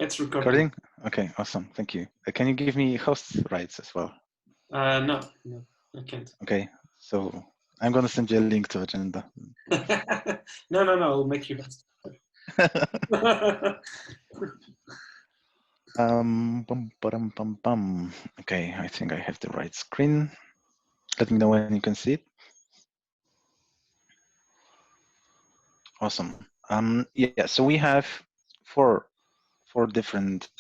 It's recording. Okay, awesome. Thank you. Can you give me host rights as well? No, I can't. Okay, so I'm going to send you a link to agenda. No, I'll make you host. Okay, I think I have the right screen. Let me know when you can see it. Awesome. Yeah, so we have four different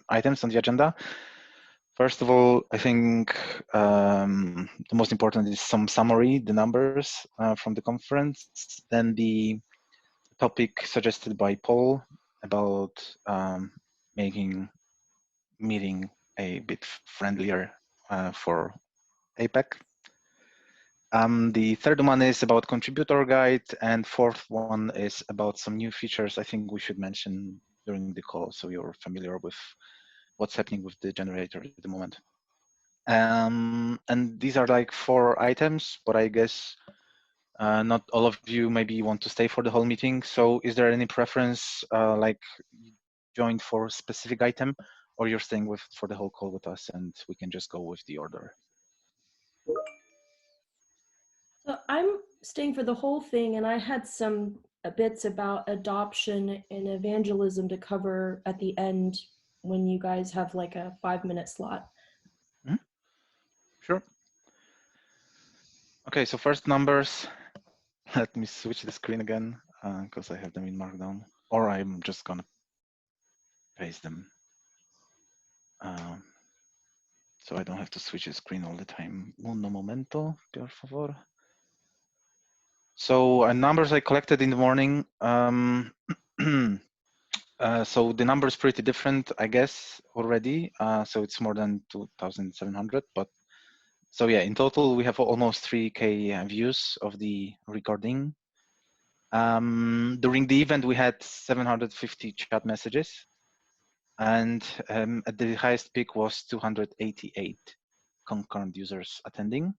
items on the agenda. First of all, I think the most important is some summary, the numbers from the conference, then the topic suggested by Paul about making meeting a bit friendlier for APEC. The third one is about contributor guide, and fourth one is about some new features I think we should mention during the call so you're familiar with what's happening with the generator at the moment. And these are like 4 items, but I guess not all of you maybe want to stay for the whole meeting. So is there any preference, like you joined for a specific item, or you're staying with for the whole call with us and we can just go with the order? So I'm staying for the whole thing, and I had some bits about adoption and evangelism to cover at the end when you guys have like a 5-minute slot. Sure. Okay, so first numbers. Let me switch the screen again because I have them in Markdown, or I'm just gonna paste them so I don't have to switch the screen all the time. Un momento, por favor. So numbers I collected in the morning. So the number is pretty different, I guess, already. So it's more than 2,700. But so yeah, in total, we have almost 3K views of the recording. During the event, we had 750 chat messages. And at the highest peak was 288 concurrent users attending.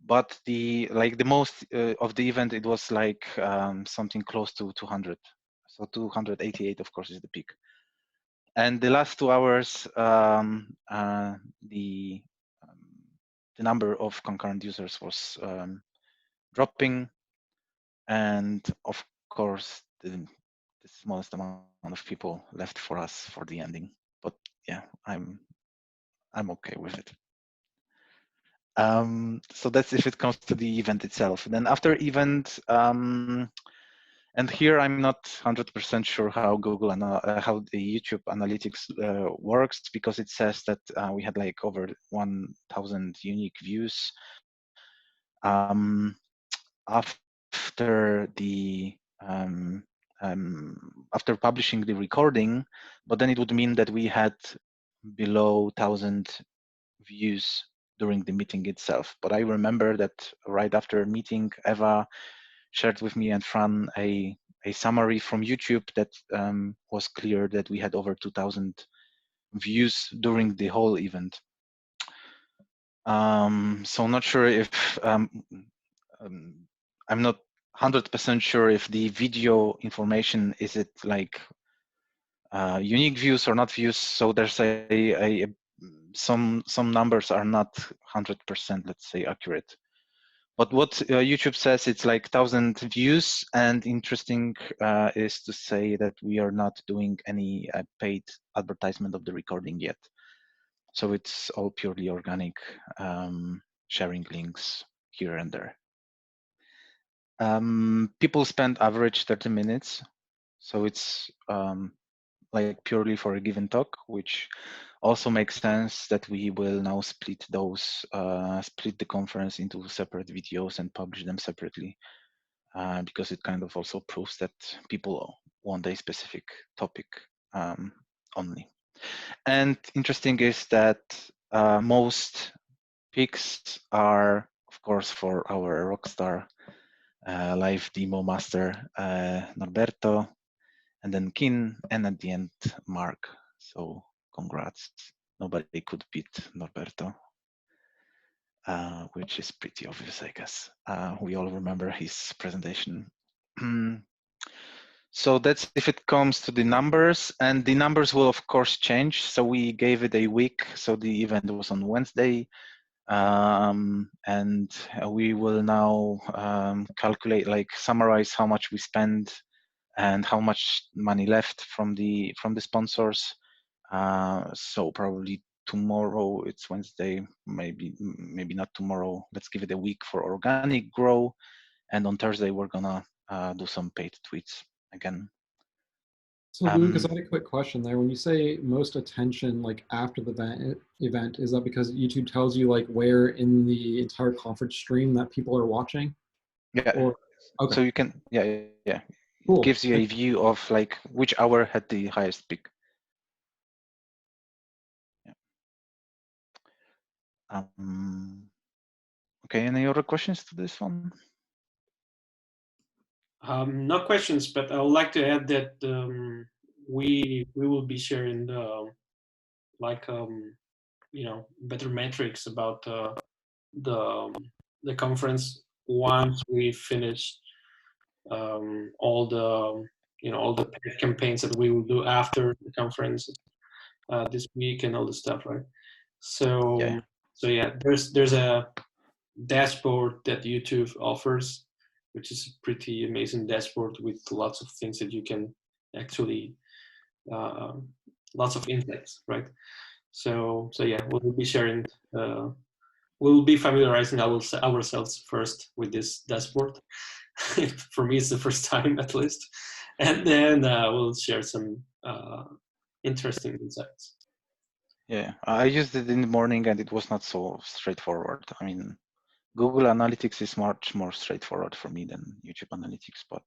But the most of the event, it was like something close to 200. So 288, of course, is the peak. And the last 2 hours, the number of concurrent users was dropping, and of course, the smallest amount of people left for us for the ending. But yeah, I'm okay with it. So that's if it comes to the event itself. And then after event, and here I'm not 100% sure how how the YouTube analytics works, because it says that we had like over 1,000 unique views after the after publishing the recording, but then it would mean that we had below 1,000 views during the meeting itself. But I remember that right after meeting, Eva shared with me and Fran a summary from YouTube that was clear that we had over 2,000 views during the whole event. So I'm not sure if I'm not 100% sure if the video information, is it like unique views or not views. So there's some numbers are not 100%, let's say, accurate. But what YouTube says, it's like 1,000 views, and interesting is to say that we are not doing any paid advertisement of the recording yet. So it's all purely organic, sharing links here and there. People spend average 30 minutes. So it's like purely for a given talk, which also makes sense that we will now split those, split the conference into separate videos and publish them separately, because it kind of also proves that people want a specific topic only. And interesting is that most picks are, of course, for our rockstar live demo master, Norberto, and then Kin, and at the end, Marc. So congrats. Nobody could beat Norberto, which is pretty obvious, I guess. We all remember his presentation. So that's if it comes to the numbers, and the numbers will of course change. So we gave it a week. So the event was on Wednesday, and we will now calculate, like summarize how much we spend and how much money left from the sponsors. So probably tomorrow, it's Wednesday, maybe not tomorrow. Let's give it a week for organic grow, and on Thursday we're gonna do some paid tweets again. So Lucas, I had a quick question there. When you say most attention, like after the event, is that because YouTube tells you like where in the entire conference stream that people are watching? Yeah. Or, okay. So you can, yeah. Cool. It gives you a view of like which hour had the highest peak. Yeah. Okay, any other questions to this one? No questions, but I would like to add that we will be sharing the better metrics about the conference once we finish all the paid campaigns that we will do after the conference this week and all the stuff, right? So yeah, there's a dashboard that YouTube offers, which is a pretty amazing dashboard with lots of things that you can actually lots of insights, right? So yeah, we'll be sharing. We'll be familiarizing ourselves first with this dashboard. For me, it's the first time at least, and then we'll share some interesting insights. Yeah, I used it in the morning and it was not so straightforward. I mean, Google Analytics is much more straightforward for me than YouTube Analytics, but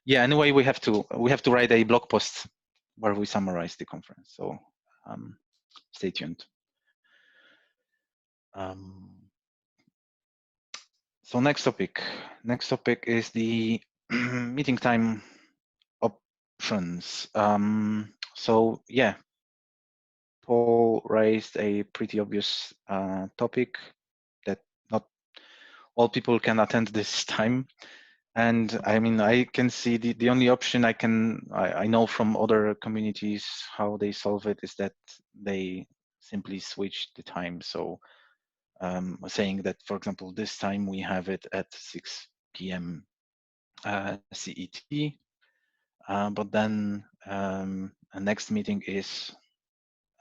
yeah, anyway, we have to write a blog post where we summarize the conference. So stay tuned. So next topic is the meeting time options. So yeah, Paul raised a pretty obvious topic that not all people can attend this time. And I mean, I can see the only option I know from other communities how they solve it is that they simply switch the time. So saying that, for example, this time we have it at 6 p.m. CET, but then the next meeting is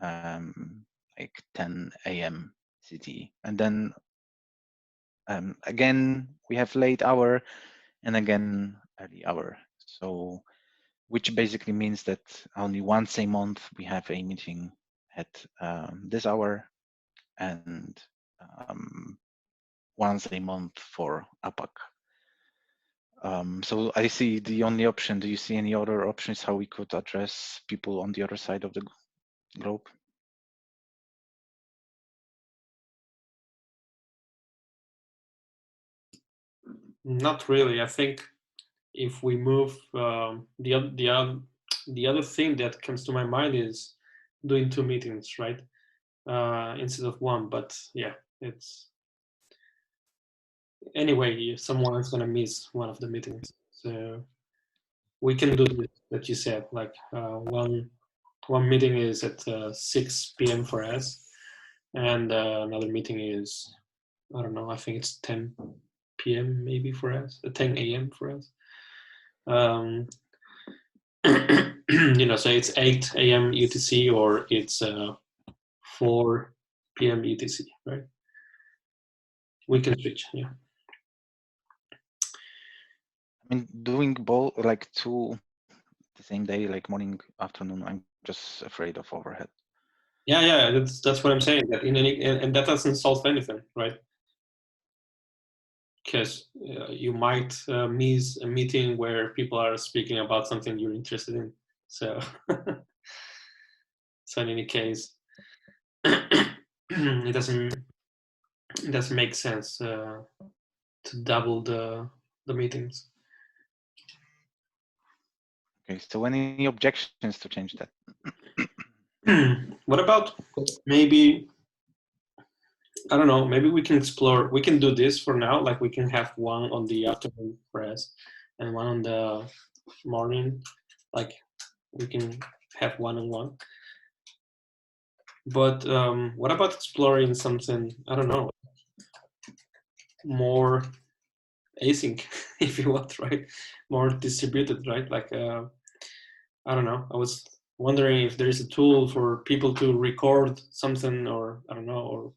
like 10 a.m. CT, and then again we have late hour and again early hour. So which basically means that only once a month we have a meeting at this hour, and once a month for APAC. So I see the only option. Do you see any other options how we could address people on the other side of the globe? Not really. I think if we move the other thing that comes to my mind is doing 2 meetings, right? Instead of 1. But yeah, it's anyway, someone is gonna miss one of the meetings, so we can do this that you said, like one meeting is at 6 p.m. for us, and another meeting is, I don't know, I think it's 10 p.m. maybe for us, 10 a.m. for us. So it's 8 a.m. UTC or it's 4 p.m. UTC, right? We can switch, yeah. I mean, doing both, like 2 the same day, like morning, afternoon, I'm just afraid of overhead. Yeah, that's what I'm saying. That and that doesn't solve anything, right? Because you might miss a meeting where people are speaking about something you're interested in. So, so in any case, it doesn't make sense to double the meetings. Okay, so any objections to change that? What about maybe, I don't know, maybe we can explore, we can do this for now, like we can have one on the afternoon for us and one on the morning, like we can have one-on-one. But what about exploring something, I don't know, more async, if you want, right? More distributed, right? Like, I don't know. I was wondering if there is a tool for people to record something, or I don't know, or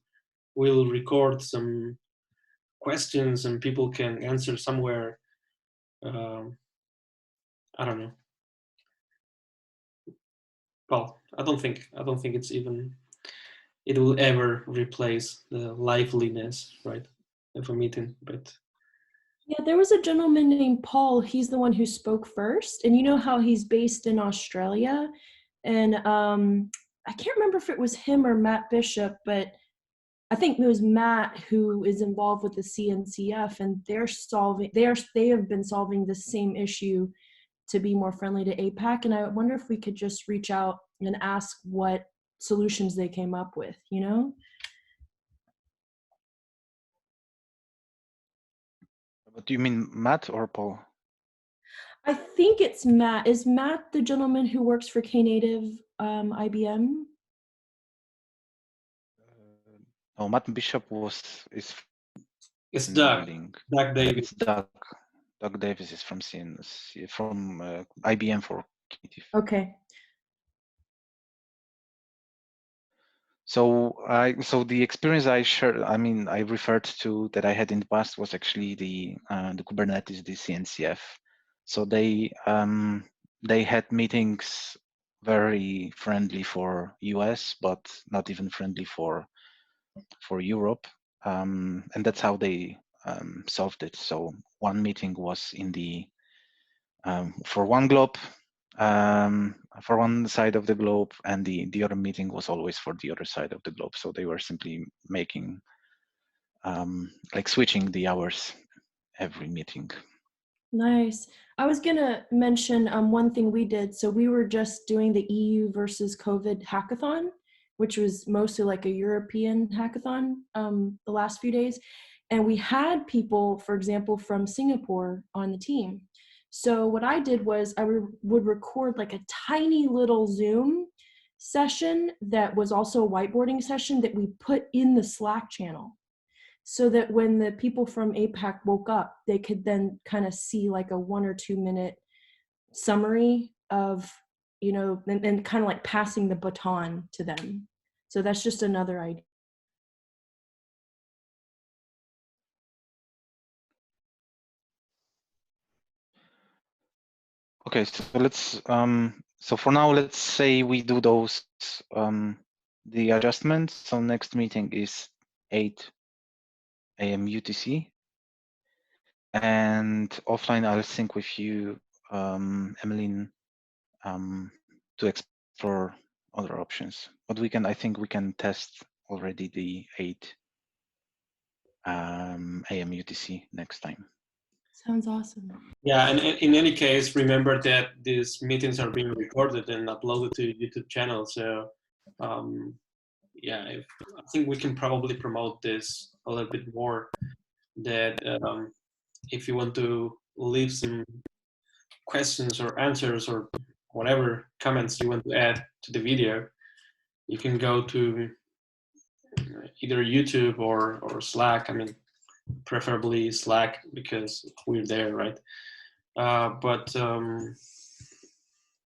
we'll record some questions and people can answer somewhere. I don't know. Well, I don't think it's even, it will ever replace the liveliness, right, of a meeting. But Yeah, there was a gentleman named Paul. He's the one who spoke first, and you know how he's based in Australia, and I can't remember if it was him or Matt Bishop, but I think it was Matt who is involved with the CNCF, and they have been solving the same issue to be more friendly to APAC. And I wonder if we could just reach out and ask what solutions they came up with, you know? But do you mean Matt or Paul? I think it's Matt. Is Matt the gentleman who works for Knative IBM? No, Matt Bishop is it's Doug. Link. Doug Davis. It's Doug. Doug Davis is from CNC, from IBM for Knative. Okay. So the experience I shared, I mean, I referred to that I had in the past was actually the Kubernetes, the CNCF. So they had meetings very friendly for US, but not even friendly for Europe, and that's how they solved it. So one meeting was in the for one globe, for one side of the globe, and the other meeting was always for the other side of the globe. So they were simply making like switching the hours every meeting. Nice. I was gonna mention one thing we did. So we were just doing the EU versus COVID hackathon, which was mostly like a European hackathon the last few days. And we had people, for example, from Singapore on the team. So what I did was I would record like a tiny little Zoom session that was also a whiteboarding session that we put in the Slack channel, so that when the people from APAC woke up, they could then kind of see like a 1 or 2 minute summary of, you know, and kind of like passing the baton to them. So that's just another idea. Okay, so let's so for now, let's say we do those the adjustments. So next meeting is 8 a.m. UTC, and offline I'll sync with you, Emmelyn, to explore other options. But I think we can test already the 8 a.m. UTC next time. Sounds awesome. Yeah, and in any case, remember that these meetings are being recorded and uploaded to YouTube channel. So, yeah, I think we can probably promote this a little bit more. That if you want to leave some questions or answers or whatever comments you want to add to the video, you can go to either YouTube or Slack. I mean, preferably Slack because we're there, right? But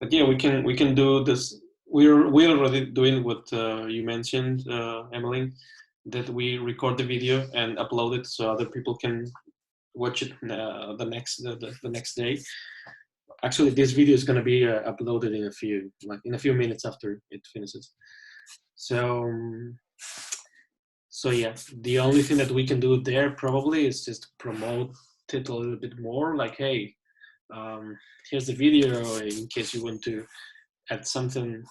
yeah, we can do this. We're already doing what you mentioned, Emmelyn, that we record the video and upload it so other people can watch it the next day. Actually, this video is going to be uploaded in a few minutes after it finishes. So yeah, the only thing that we can do there probably is just promote it a little bit more. Like, hey, here's the video in case you want to add something.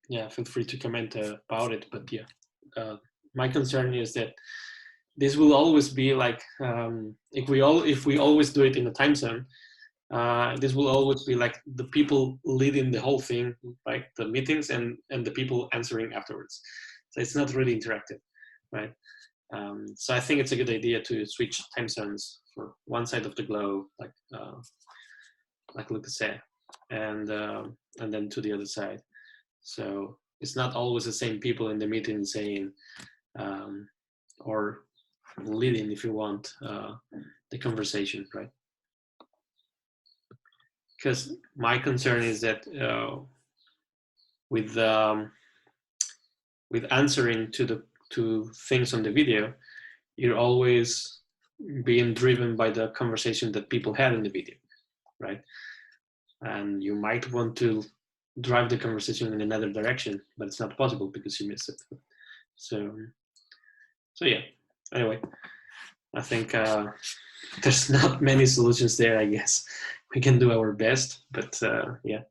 Yeah, feel free to comment about it. But yeah, my concern is that this will always be like if we always do it in a time zone. This will always be like the people leading the whole thing, like the meetings and the people answering afterwards. So it's not really interactive, right? So I think it's a good idea to switch time zones for one side of the globe, like like Łukasz said, and then to the other side. So it's not always the same people in the meeting saying or leading, if you want, the conversation, right? Because my concern is that with answering to things on the video, you're always being driven by the conversation that people had in the video, right? And you might want to drive the conversation in another direction, but it's not possible because you missed it. So yeah. Anyway, I think there's not many solutions there. I guess we can do our best, but yeah,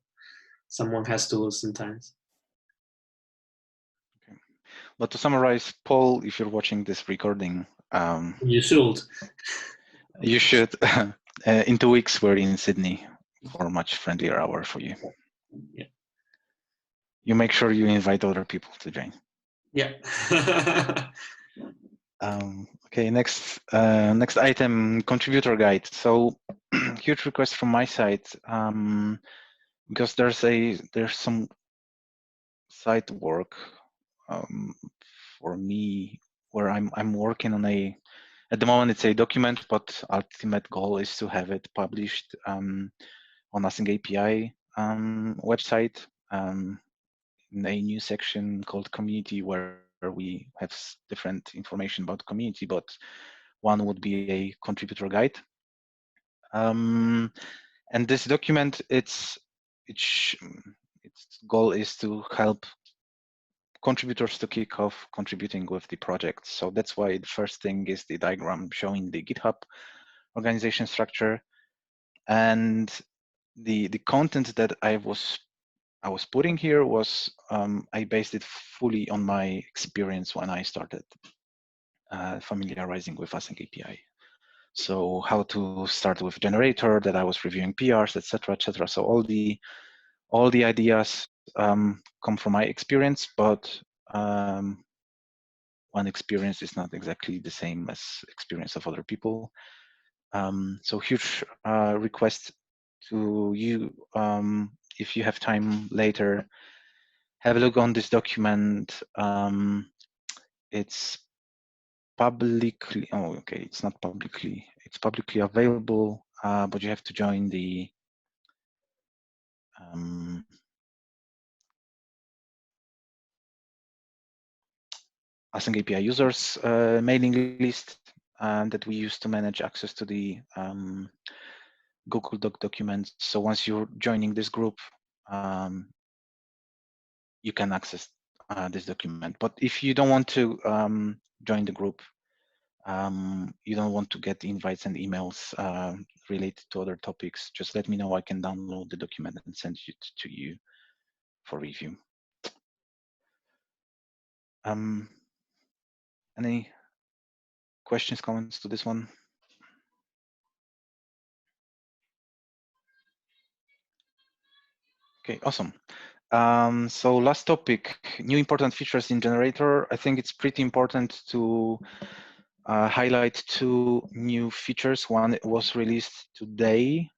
someone has to lose sometimes. Okay. But to summarize, Paul, if you're watching this recording, you should. You should. In 2 weeks, we're in Sydney for a much friendlier hour for you. Yeah. You make sure you invite other people to join. Yeah. Okay, next item, contributor guide. So huge request from my side, because there's some side work for me where I'm working on at the moment it's a document, but ultimate goal is to have it published on AsyncAPI website in a new section called community, where we have different information about community, but one would be a contributor guide. And this document, its goal is to help contributors to kick off contributing with the project. So that's why the first thing is the diagram showing the GitHub organization structure, and the content that I was putting here was I based it fully on my experience when I started familiarizing with AsyncAPI. So how to start with generator, that I was reviewing PRs, etc., etc. So all the ideas come from my experience, but one experience is not exactly the same as experience of other people. So huge request to you, if you have time later, have a look on this document. It's publicly, it's not publicly, it's publicly available, but you have to join the AsyncAPI users mailing list that we use to manage access to the Google Doc documents. So once you're joining this group, you can access this document. But if you don't want to join the group, you don't want to get invites and emails related to other topics, just let me know. I can download the document and send it to you for review. Any questions, comments to this one? Okay, awesome. So last topic, new important features in generator. I think it's pretty important to highlight two new features. One was released today,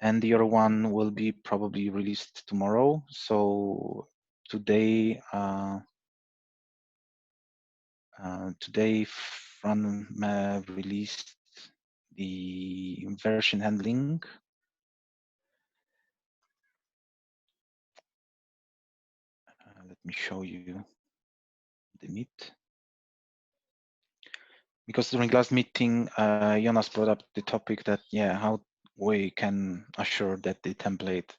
and the other one will be probably released tomorrow. So today, Fran released the version handling. Let me show you the meet. Because during last meeting, Jonas brought up the topic that, how we can assure that the template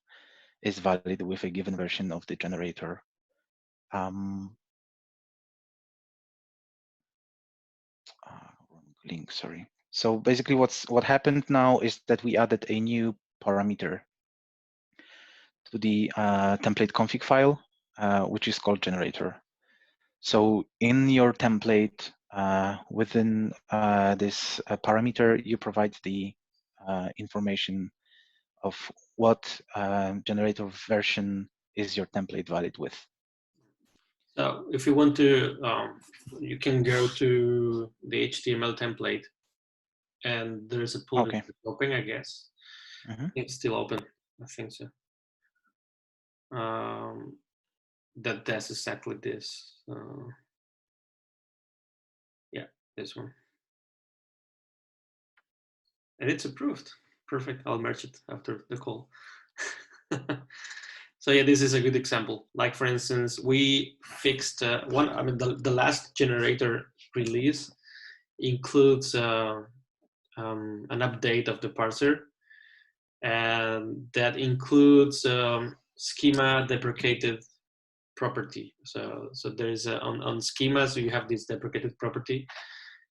is valid with a given version of the generator. Wrong link, sorry. So basically what happened now is that we added a new parameter to the template config file, which is called generator. So in your template, within this parameter, you provide the information of what generator version is your template valid with. So if you want to, you can go to the HTML template, and there's a pull Okay. open, I guess. It's still open. I think so. That's exactly this. Yeah, this one. And it's approved. Perfect. I'll merge it after the call. So yeah, this is a good example. Like for instance, we fixed one. I mean, the last generator release includes an update of the parser, and that includes schema deprecated property. So there is on schema, so you have this deprecated property,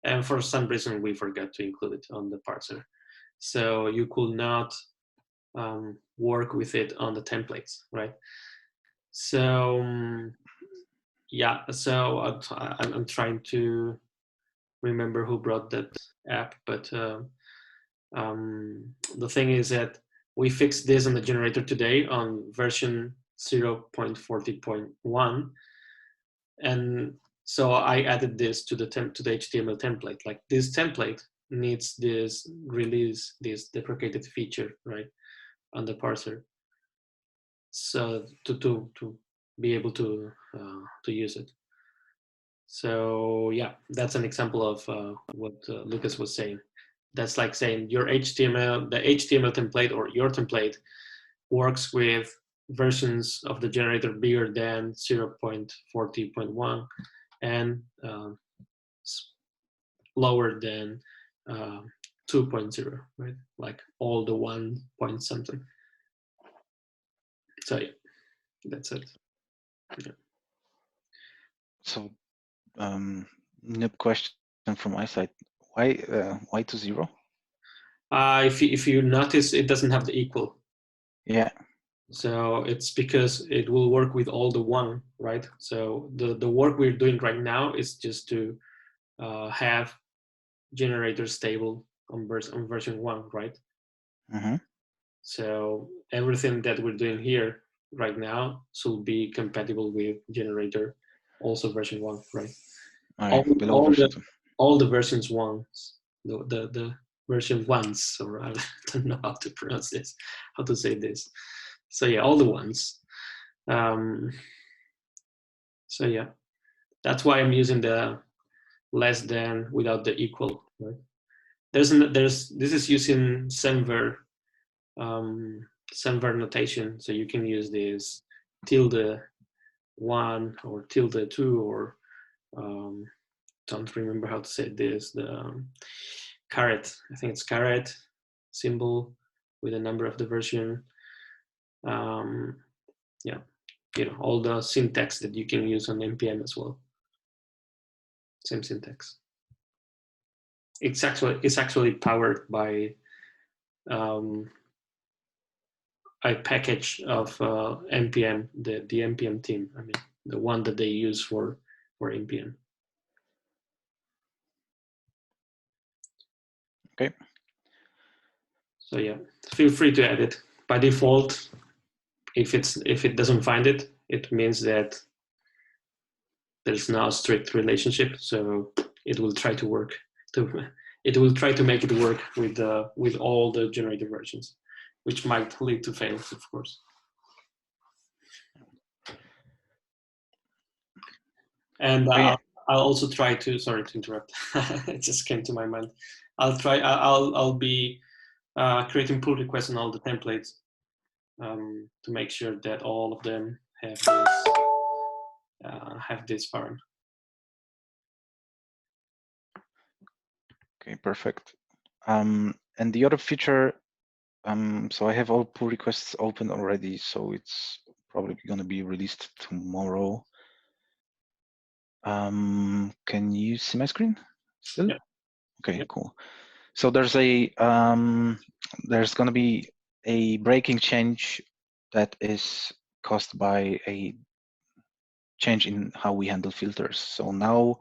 and for some reason we forgot to include it on the parser. So you could not work with it on the templates, right? So yeah, so I'm trying to remember who brought that app, but the thing is that we fixed this on the generator today on version 0.40.1, and so I added this to the HTML template. Like this template needs this release, this deprecated feature, right, on the parser, so to be able to use it. So yeah, that's an example of what Lucas was saying. That's like saying your HTML, the HTML template or your template works with versions of the generator bigger than 0.40.1 and lower than 2.0, right? Like all the 1 point something. So yeah, that's it. Yeah. So, nib question from my side: why to 0? If you notice, it doesn't have the equal. Yeah. So it's because it will work with all the 1, right? So the work we're doing right now is just to have generator stable on version 1, right? So everything that we're doing here right now should be compatible with generator, also version 1, right? All the versions 1s, the version 1s, or I don't know how to pronounce this, how to say this. So yeah, all the ones. So yeah, that's why I'm using the less than without the equal. Right? This is using semver notation, so you can use this tilde 1 or tilde 2 or don't remember how to say this, the caret. I think it's caret symbol with a number of the version. Yeah, you know, all the syntax that you can use on npm as well. Same syntax. It's actually powered by a package of npm, the npm team. I mean, the one that they use for npm. Okay. So yeah, feel free to add it. By default, if it doesn't find it, it means that there's no strict relationship. So it will try to work. It will try to make it work with all the generated versions, which might lead to fails, of course. And I'll also try to. Sorry to interrupt. It just came to my mind. I'll be creating pull requests on all the templates to make sure that all of them have this found. Okay, perfect. And the other feature, so I have all pull requests open already, so it's probably going to be released tomorrow. Can you see my screen still? Yeah. Okay, yeah. Cool. So there's going to be a breaking change that is caused by a change in how we handle filters. So now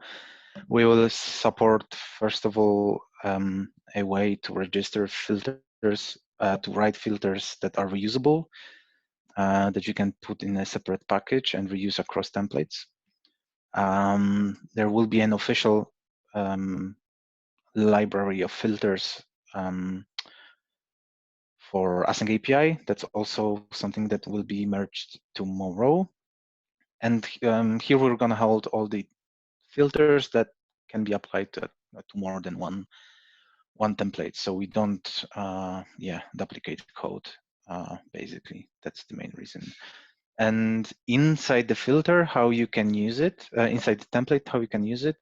we will support, first of all, a way to register filters, to write filters that are reusable, that you can put in a separate package and reuse across templates. There will be an official library of filters for AsyncAPI. That's also something that will be merged tomorrow. And here we're going to hold all the filters that can be applied to more than one template, so we don't duplicate code. Basically, that's the main reason. And inside the filter, how you can use it, inside the template, how you can use it,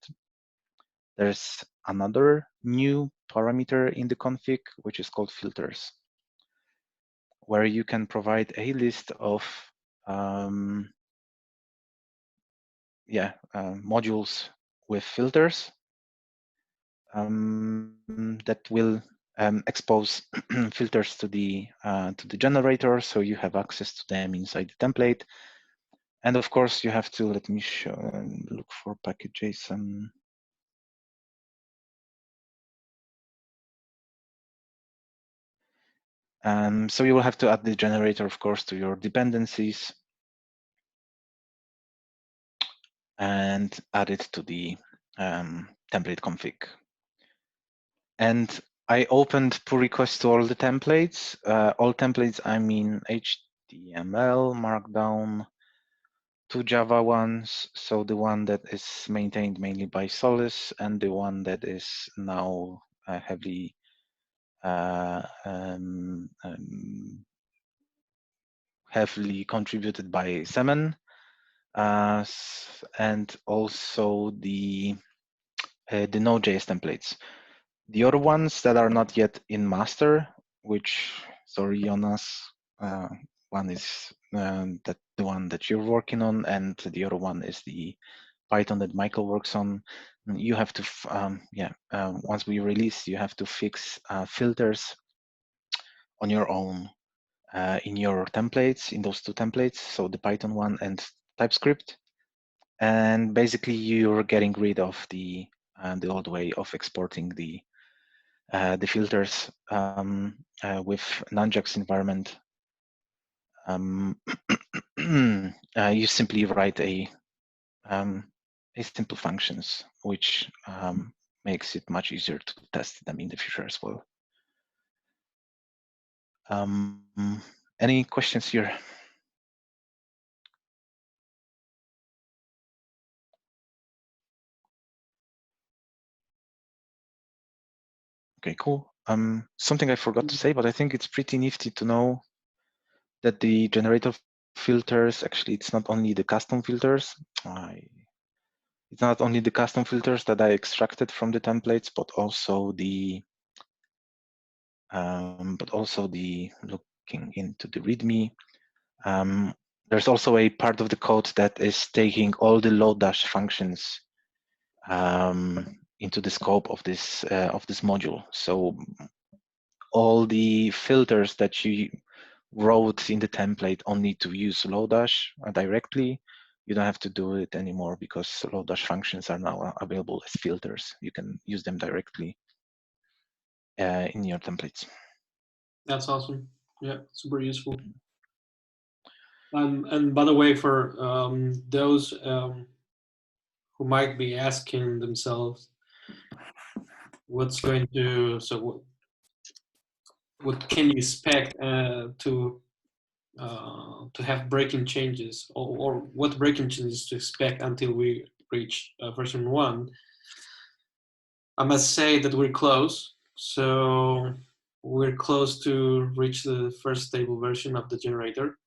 there's another new parameter in the config, which is called filters, where you can provide a list of modules with filters that will expose filters to the generator, so you have access to them inside the template. And of course, you have to, let me show, look for package.json. So you will have to add the generator, of course, to your dependencies and add it to the template config. And I opened pull requests to all the templates. All templates, I mean HTML, Markdown, 2 Java ones. So the one that is maintained mainly by Solus and the one that is now heavily contributed by Semen, and also the Node.js templates. The other ones that are not yet in master, which, sorry, Jonas, one is the one that you're working on, and the other one is the Python that Michael works on. You have to, once we release, you have to fix filters on your own in your templates, in those 2 templates, so the Python one and TypeScript. And basically, you're getting rid of the old way of exporting the filters with Nunjax environment. You simply write a simple functions, which makes it much easier to test them in the future as well. Any questions here? Okay, cool. Something I forgot to say, but I think it's pretty nifty to know that the generator filters, actually, it's not only the custom filters. It's not only the custom filters that I extracted from the templates, but also the looking into the README. There's also a part of the code that is taking all the Lodash functions into the scope of this module. So all the filters that you wrote in the template only to use Lodash directly, you don't have to do it anymore because Lodash functions are now available as filters. You can use them directly in your templates. That's awesome. Yeah, super useful. And by the way, for those who might be asking themselves, what's going to, so what can you expect to have breaking changes, or what breaking changes to expect until we reach version 1? I must say that we're close. So we're close to reach the first stable version of the generator.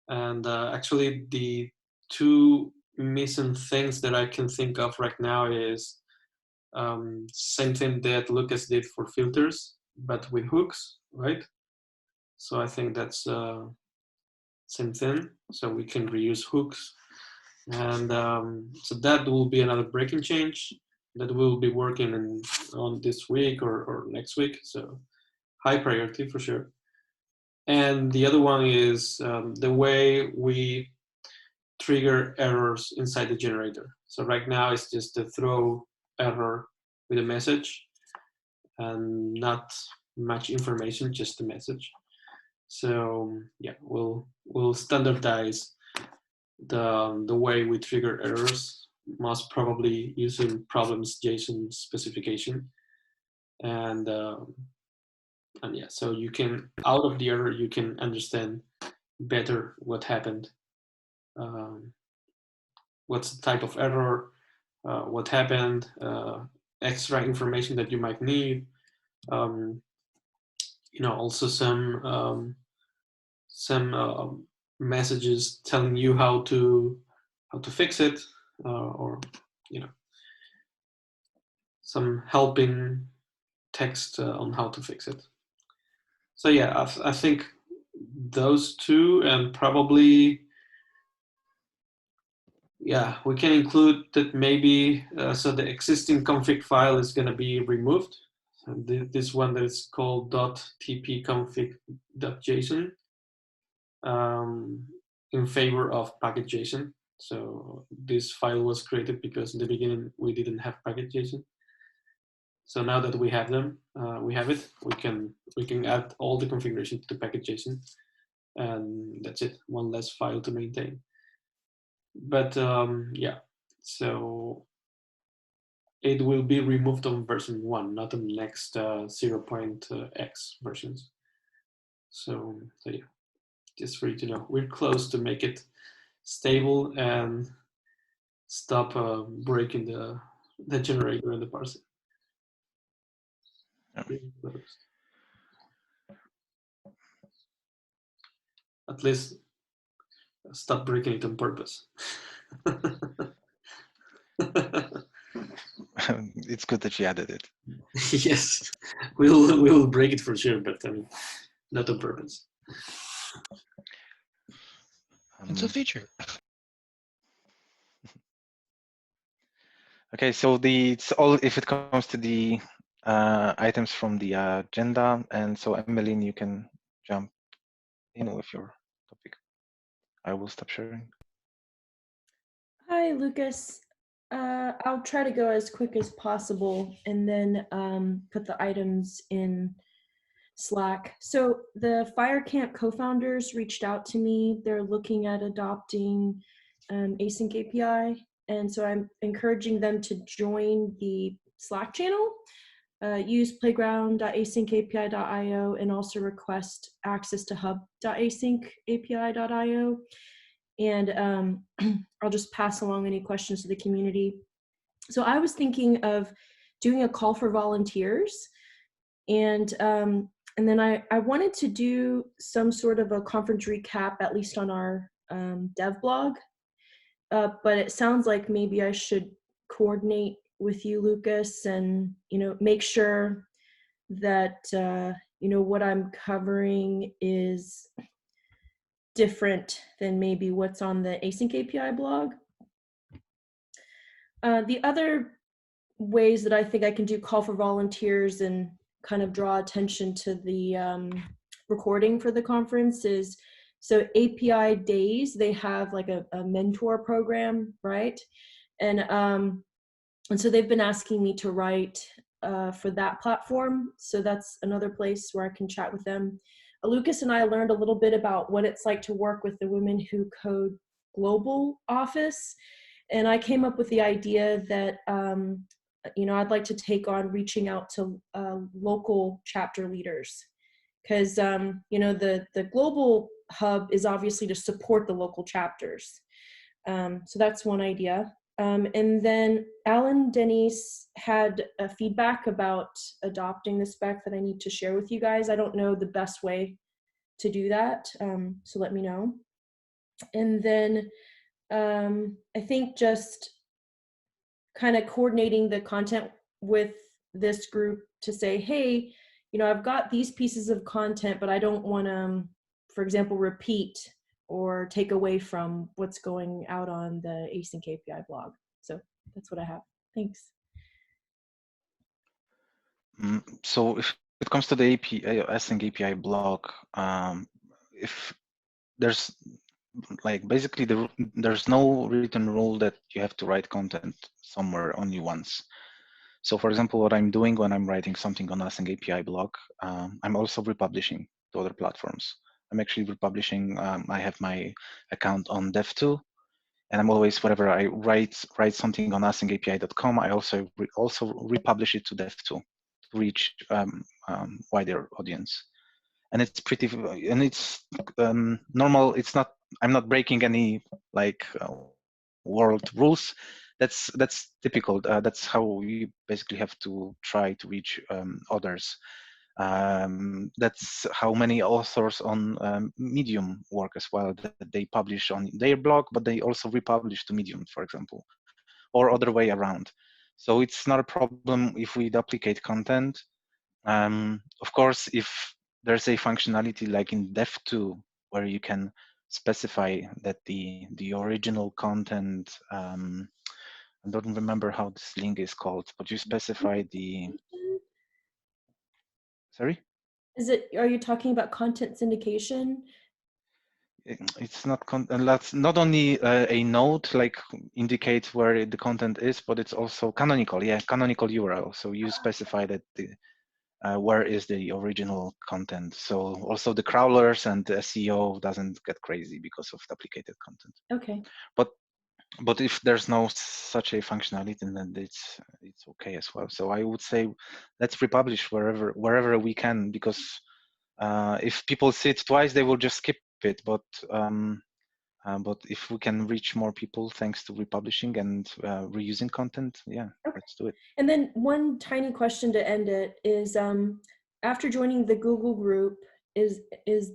And actually, the 2 missing things that I can think of right now is same thing that Lucas did for filters, but with hooks, right? So I think that's same thing. So we can reuse hooks. And so that will be another breaking change that we'll be working on this week or next week. So high priority for sure. And the other one is the way we trigger errors inside the generator. So right now it's just a throw error with a message and not much information, just a message. So yeah, we'll standardize the way we trigger errors, most probably using problems JSON specification. And And yeah, so you can, out of the error, you can understand better what happened. What's the type of error, what happened, extra information that you might need. Also some messages telling you how to fix it, or some helping text on how to fix it. So yeah, I think those two, and probably, yeah, we can include that maybe, so the existing config file is going to be removed. So this one that is called .tpconfig.json, in favor of package.json. So this file was created because in the beginning we didn't have package.json. So now that we have them, we can add all the configuration to the package.json, and that's it. One less file to maintain. But yeah, so it will be removed on version 1, not on the next 0.x versions. So yeah, just for you to know, we're close to make it stable and stop breaking the generator and the parser. At least stop breaking it on purpose. It's good that you added it. Yes, we will break it for sure, but I mean, not on purpose. It's a feature. Okay, so it's all if it comes to the items from the agenda, and so Emmelyn, you can jump in with your topic. I will stop sharing. Hi, Lucas. I'll try to go as quick as possible and then put the items in Slack. So the FireCamp co-founders reached out to me. They're looking at adopting AsyncAPI. And so I'm encouraging them to join the Slack channel, use playground.asyncapi.io, and also request access to hub.asyncapi.io. And I'll just pass along any questions to the community. So I was thinking of doing a call for volunteers, and then I wanted to do some sort of a conference recap, at least on our dev blog. But it sounds like maybe I should coordinate with you, Lucas, and make sure that what I'm covering is different than maybe what's on the AsyncAPI blog. The other ways that I think I can do call for volunteers and kind of draw attention to the recording for the conference is, so API Days, they have like a mentor program, right? And so they've been asking me to write for that platform. So that's another place where I can chat with them. Lucas and I learned a little bit about what it's like to work with the Women Who Code Global office. And I came up with the idea that, I'd like to take on reaching out to local chapter leaders. Because, the global hub is obviously to support the local chapters. So that's one idea. And then Alan Denise had a feedback about adopting the spec that I need to share with you guys. I don't know the best way to do that, so let me know. And then I think just kind of coordinating the content with this group to say, hey, I've got these pieces of content, but I don't want to, for example, repeat or take away from what's going out on the AsyncAPI blog. So that's what I have. Thanks. So if it comes to the AsyncAPI blog, if there's basically there's no written rule that you have to write content somewhere only once. So for example, what I'm doing when I'm writing something on AsyncAPI blog, I'm also republishing to other platforms. I'm actually republishing, I have my account on Dev2, and I'm always, whenever I write something on asyncapi.com, I also republish it to Dev2 reach wider audience. And it's pretty, and it's normal. It's not, I'm not breaking any like world rules. That's typical. That's how you basically have to try to reach others. That's how many authors on Medium work as well, that they publish on their blog, but they also republish to Medium, for example, or other way around. So it's not a problem if we duplicate content. Of course, if there's a functionality like in Dev2 where you can specify that the original content, I don't remember how this link is called, but you specify the, sorry? Are you talking about content syndication? It's not, that's not only a node like indicate where the content is, but it's also canonical, yeah, canonical URL. So you specify that the, where is the original content. So also the crawlers and the SEO doesn't get crazy because of duplicated content. Okay. But if there's no such a functionality, then it's okay as well. So I would say let's republish wherever we can, because if people see it twice, they will just skip it. But if we can reach more people thanks to republishing and reusing content, yeah, okay. Let's do it. And then one tiny question to end it is, after joining the Google group, is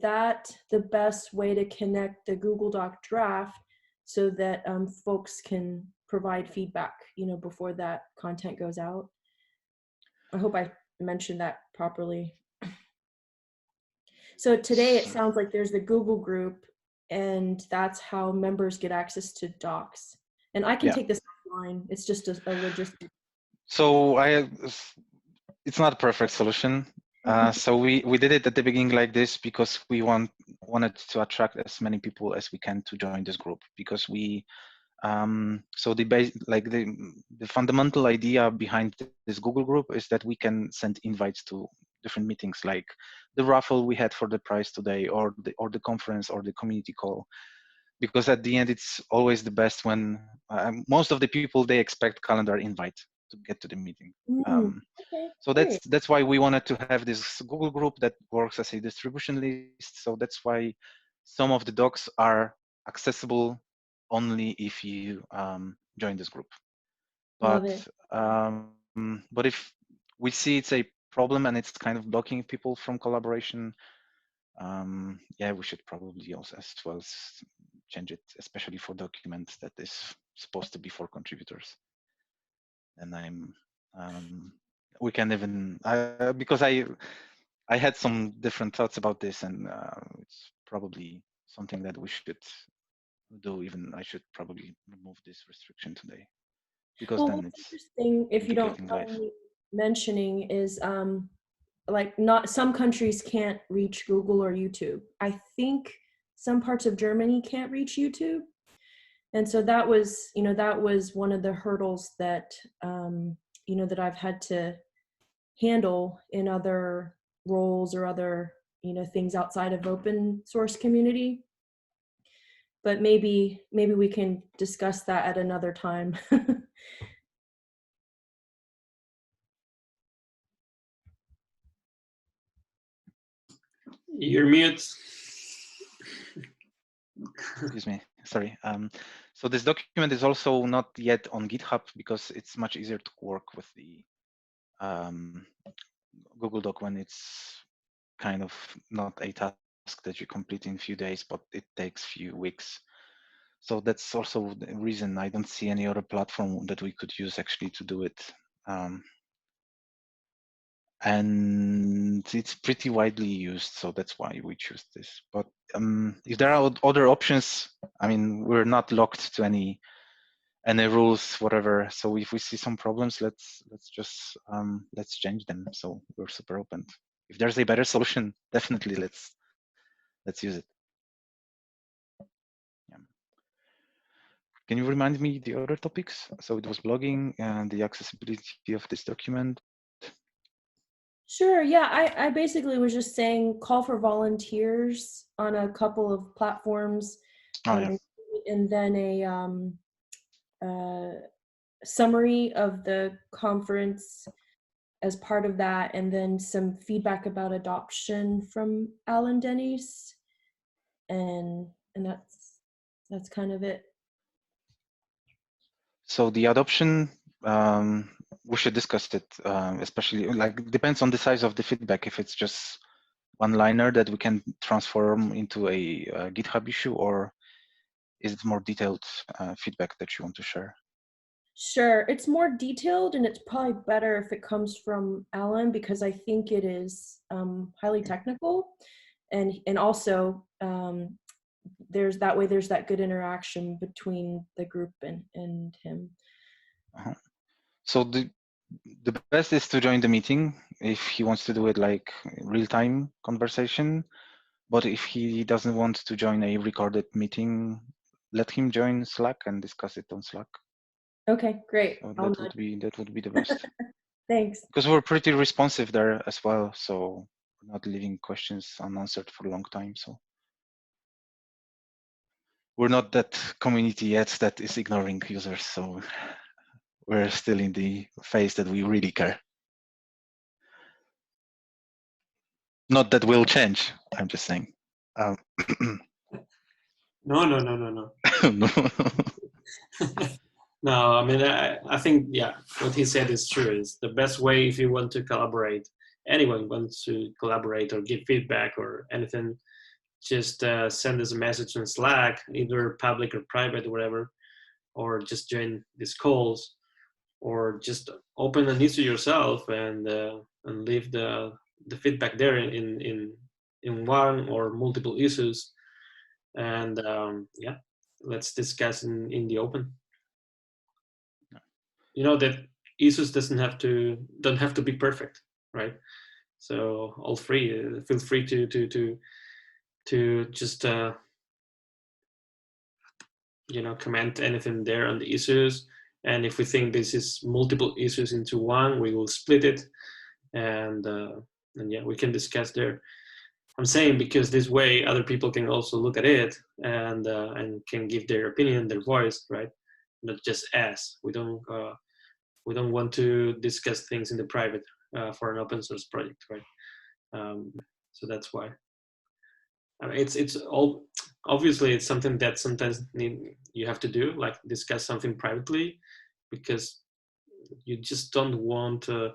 that the best way to connect the Google Doc draft so that folks can provide feedback, you know, before that content goes out? I hope I mentioned that properly. So today it sounds like there's the Google group, and that's how members get access to docs. And I can take this offline. It's just a logistic. So it's not a perfect solution. So we did it at the beginning like this because we wanted to attract as many people as we can to join this group, because we so the fundamental idea behind this Google group is that we can send invites to different meetings, like the raffle we had for the prize today, or the conference, or the community call, because at the end it's always the best when most of the people, they expect calendar invite to get to the meeting. Okay, so that's why we wanted to have this Google group that works as a distribution list. So that's why some of the docs are accessible only if you join this group. But if we see it's a problem and it's kind of blocking people from collaboration, yeah, we should probably also as well change it, especially for documents that is supposed to be for contributors. And we can even because I had some different thoughts about this, and it's probably something that we should do. Even I should probably remove this restriction today, because then it's interesting. If you don't mind me mentioning, is like not some countries can't reach Google or YouTube. I think some parts of Germany can't reach YouTube. And so that was, you know, that was one of the hurdles that, you know, that I've had to handle in other roles or other, you know, things outside of open source community. But maybe we can discuss that at another time. You're mute. Excuse me, sorry. So this document is also not yet on GitHub because it's much easier to work with the Google Doc when it's kind of not a task that you complete in a few days, but it takes few weeks. So that's also the reason I don't see any other platform that we could use actually to do it. And it's pretty widely used, so that's why we choose this. But if there are other options, I mean, we're not locked to any rules, whatever. So if we see some problems, let's change them. So we're super open. If there's a better solution, definitely let's use it. Yeah. Can you remind me the other topics? So it was blogging and the accessibility of this document. Sure. Yeah, I basically was just saying call for volunteers on a couple of platforms, and then a summary of the conference, as part of that, and then some feedback about adoption from Alan Denny's, and that's kind of it. So the adoption, we should discuss it, especially like depends on the size of the feedback. If it's just one-liner that we can transform into a GitHub issue, or is it more detailed feedback that you want to share? Sure, it's more detailed, and it's probably better if it comes from Alan, because I think it is highly technical, and also there's that good interaction between the group and him. So the best is to join the meeting if he wants to do it like real-time conversation. But if he doesn't want to join a recorded meeting, let him join Slack and discuss it on Slack. Okay, great. So that would be the best. Thanks. Because we're pretty responsive there as well, so we're not leaving questions unanswered for a long time. So we're not that community yet that is ignoring users. So we're still in the phase that we really care. Not that will change. I'm just saying. No. No. No, I mean, I think, yeah, what he said is true. Is the best way if you want to collaborate, anyone wants to collaborate or give feedback or anything, just send us a message on Slack, either public or private or whatever, or just join these calls, or just open an issue yourself and leave the feedback there in one or multiple issues, and yeah, let's discuss in the open. You know that issues don't have to be perfect, right? So all free, feel free to just you know, comment anything there on the issues. And if we think this is multiple issues into one, we will split it, and yeah, we can discuss there. I'm saying because this way other people can also look at it and can give their opinion, their voice, right? Not just us. We don't want to discuss things in the private for an open source project, right? So that's why. I mean, it's all obviously it's something that sometimes you have to do, like discuss something privately, because you just don't want to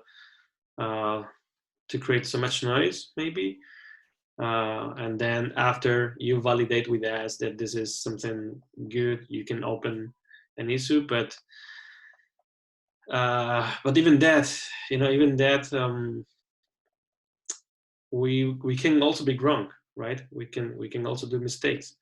create so much noise, maybe. And then after you validate with us that this is something good, you can open an issue. But even that, you know, we can also be wrong, right? We can also do mistakes.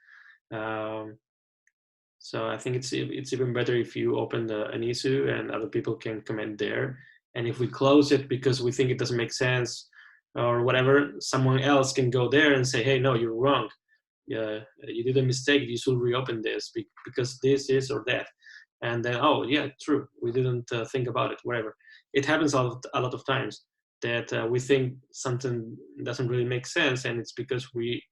So I think it's even better if you open an issue and other people can comment there. And if we close it because we think it doesn't make sense or whatever, someone else can go there and say, hey, no, you're wrong. Yeah, you did a mistake. You should reopen this because this is or that. And then, oh yeah, true. We didn't think about it. Whatever. It happens a lot of times that we think something doesn't really make sense, and it's because we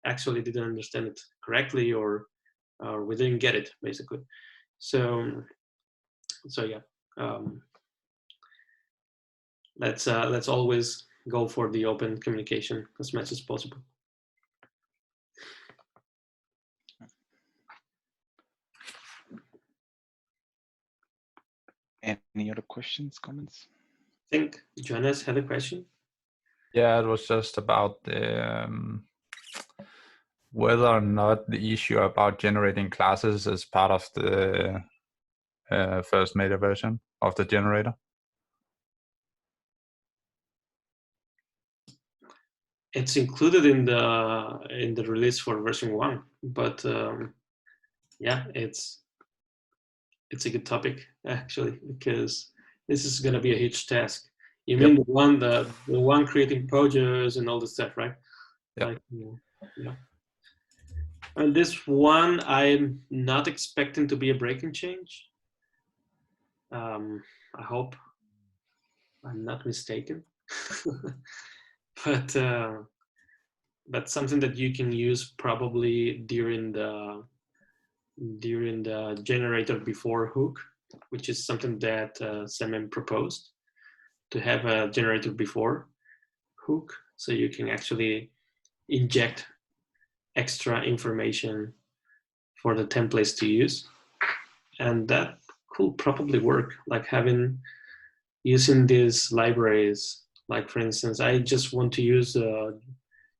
actually didn't understand it correctly, or we didn't get it, basically. So yeah, let's always go for the open communication as much as possible. Any other questions, comments? I think Jonas had a question. Yeah, it was just about the whether or not the issue about generating classes is part of the first meta version of the generator. It's included in the release for version 1, but yeah, it's a good topic actually, because this is going to be a huge task. You mean the one creating projects and all the stuff, right? Yeah. Like, yeah. And this one, I'm not expecting to be a breaking change. I hope I'm not mistaken. But something that you can use probably during the generator before hook, which is something that Semen proposed. to have a generator before hook, so you can actually inject extra information for the templates to use, and that could probably work. Like using these libraries. Like for instance, I just want to use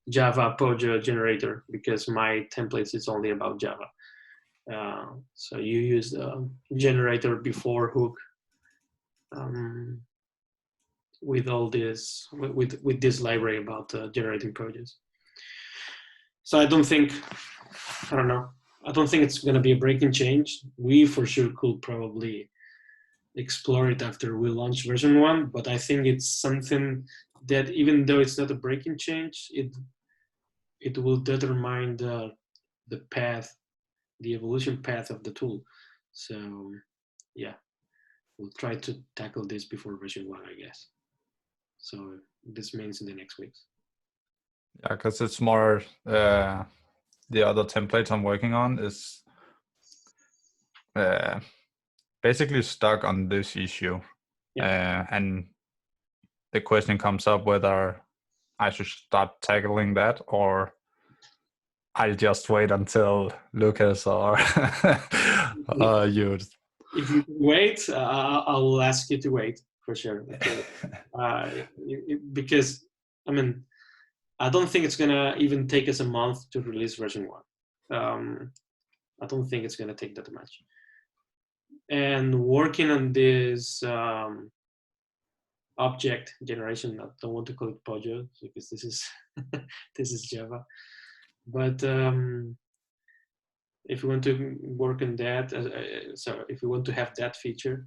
Java Pojo generator because my templates is only about Java. So you use the generator before hook with all this, with this library about generating projects. So I don't think it's going to be a breaking change. We for sure could probably explore it after we launch version 1, but I think it's something that even though it's not a breaking change, it will determine the path, the evolution path of the tool. So yeah, we'll try to tackle this before version 1, I guess. So this means in the next weeks. Yeah, because it's more the other templates I'm working on is basically stuck on this issue. Yeah. And the question comes up whether I should start tackling that or I'll just wait until Lucas or you. If you wait, I will ask you to wait for sure. Because I mean, I don't think it's gonna even take us a month to release version 1. I don't think it's gonna take that much. And working on this object generation, I don't want to call it Pojo because this is this is Java. But if you want to work on that, so if you want to have that feature,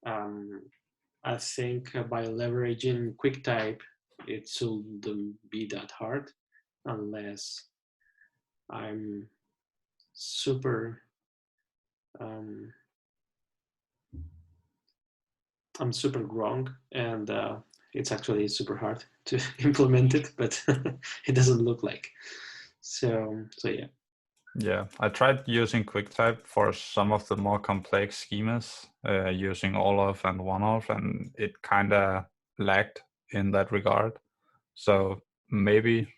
I think by leveraging QuickType, it shouldn't be that hard, unless I'm super wrong, and it's actually super hard to implement it, but it doesn't look like. So yeah. Yeah, I tried using QuickType for some of the more complex schemas, using all-of and one-off, and it kind of lagged in that regard. So maybe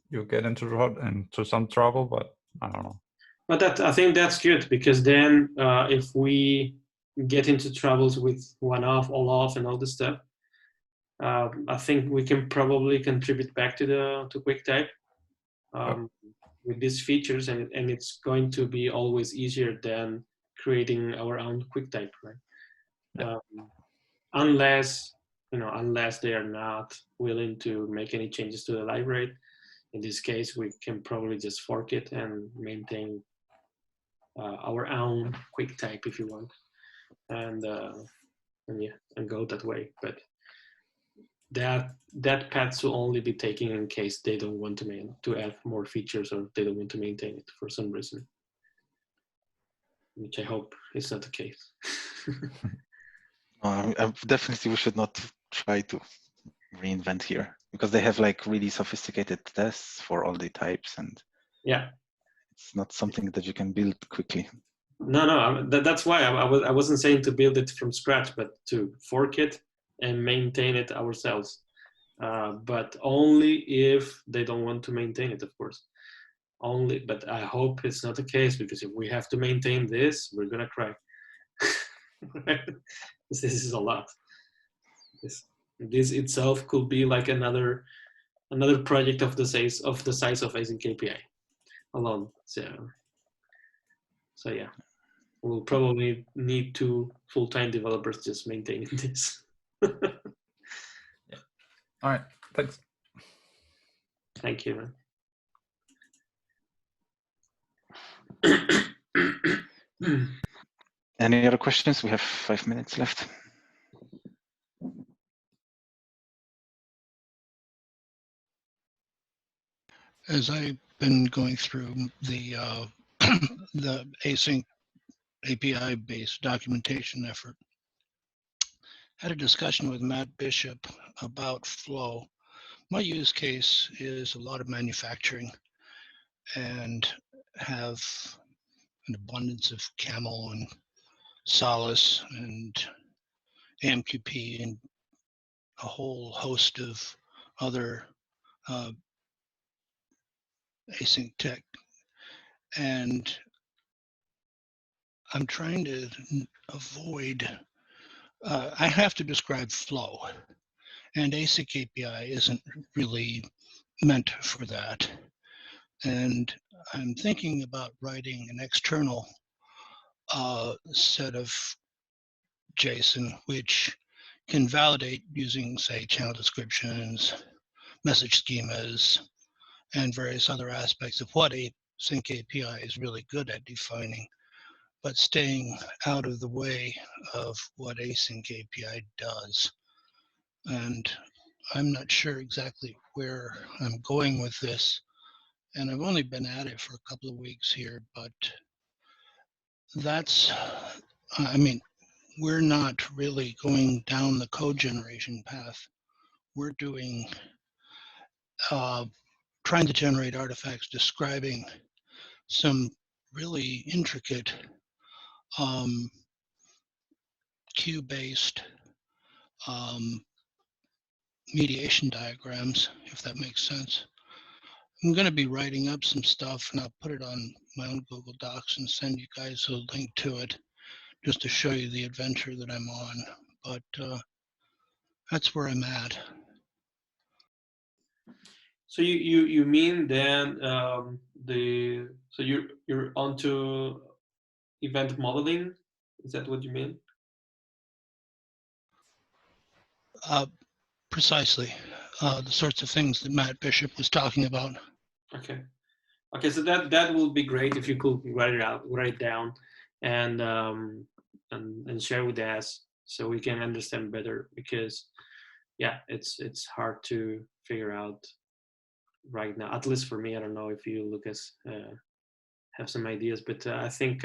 you get into some trouble, but I don't know. But I think that's good, because then if we get into troubles with one-off, all-off, and all this stuff, I think we can probably contribute back to QuickType with these features, and it's going to be always easier than creating our own QuickType, right? Yeah. Unless they are not willing to make any changes to the library. In this case, we can probably just fork it and maintain our own QuickType if you want, and go that way. But that path will only be taken in case they don't want to add more features, or they don't want to maintain it for some reason, which I hope is not the case. Definitely we should not try to reinvent here, because they have like really sophisticated tests for all the types, and yeah, it's not something that you can build quickly. No, that's why I wasn't saying to build it from scratch, but to fork it and maintain it ourselves. But only if they don't want to maintain it, of course. Only, but I hope it's not the case, because if we have to maintain this, we're gonna cry. This is a lot. This itself could be like another project of the size of AsyncAPI alone. So yeah, we'll probably need 2 full-time developers just maintaining this. Yeah. All right. Thanks. Thank you, man. Any other questions? We have 5 minutes left. As I've been going through the the async API-based documentation effort, had a discussion with Matt Bishop about flow. My use case is a lot of manufacturing, and have an abundance of Camel and Solace and AMQP and a whole host of other async tech, and I'm trying to avoid. I have to describe flow, and AsyncAPI isn't really meant for that. And I'm thinking about writing an external set of JSON, which can validate using, say, channel descriptions, message schemas, and various other aspects of what AsyncAPI is really good at defining, but staying out of the way of what AsyncAPI does. And I'm not sure exactly where I'm going with this. And I've only been at it for a couple of weeks here, but that's, I mean, we're not really going down the code generation path. We're doing, trying to generate artifacts describing some really intricate queue-based mediation diagrams, if that makes sense. I'm going to be writing up some stuff, and I'll put it on my own Google Docs and send you guys a link to it, just to show you the adventure that I'm on. But that's where I'm at. So you mean then so you're onto event modeling? Is that what you mean? Precisely, the sorts of things that Matt Bishop was talking about. Okay. Okay, so that would be great if you could write it down, and share with us so we can understand better, because yeah, it's hard to figure out right now, at least for me. I don't know if you, Lucas, have some ideas, but I think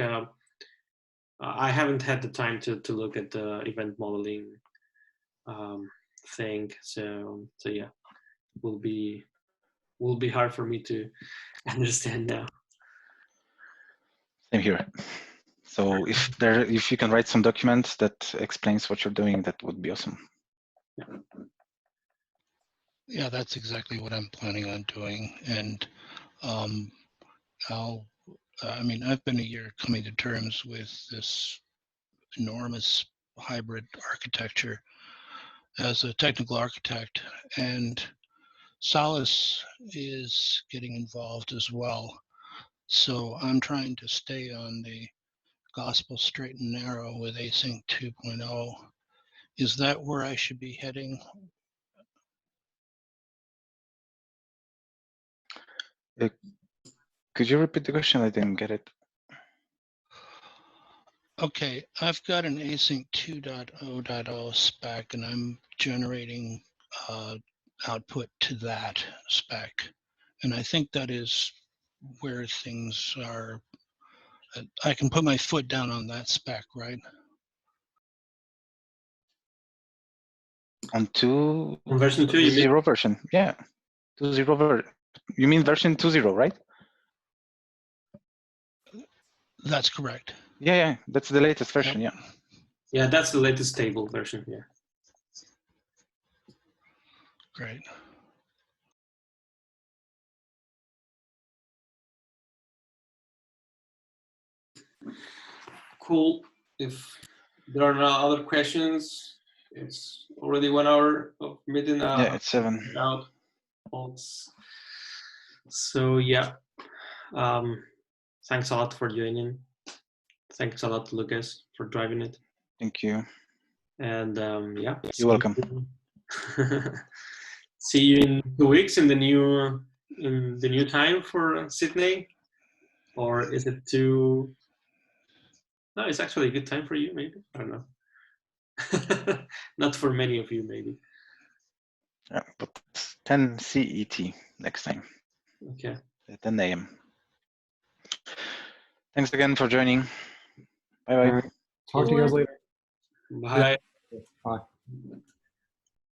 I haven't had the time to look at the event modeling thing, so yeah, will be hard for me to understand now. Same here. So if you can write some documents that explains what you're doing, that would be awesome. Yeah, that's exactly what I'm planning on doing. And I mean, I've been a year coming to terms with this enormous hybrid architecture as a technical architect, and Solace is getting involved as well. So I'm trying to stay on the gospel straight and narrow with Async 2.0. Is that where I should be heading? Could you repeat the question? I didn't get it. Okay, I've got an Async 2.0.0 spec, and I'm generating output to that spec. And I think that is where things are. I can put my foot down on that spec, right? On version 2, you mean? 2.0 version. Yeah. 2.0 version. You mean version 2.0, right? That's correct. Yeah, that's the latest version. Yep. Yeah. Yeah, that's the latest stable version. Yeah. Great. Cool. If there are no other questions, it's already 1 hour of meeting. Yeah, it's 7. Out. So yeah, thanks a lot for joining. Thanks a lot, Lucas, for driving it. Thank you. And yeah, You're welcome. See you in 2 weeks in the new time for Sydney, or is it too? No, it's actually a good time for you, maybe. I don't know. Not for many of you, maybe. Yeah, but 10 CET next time. Okay. At 10 a.m. Thanks again for joining. Bye-bye. Talk to you guys later. Bye. Bye.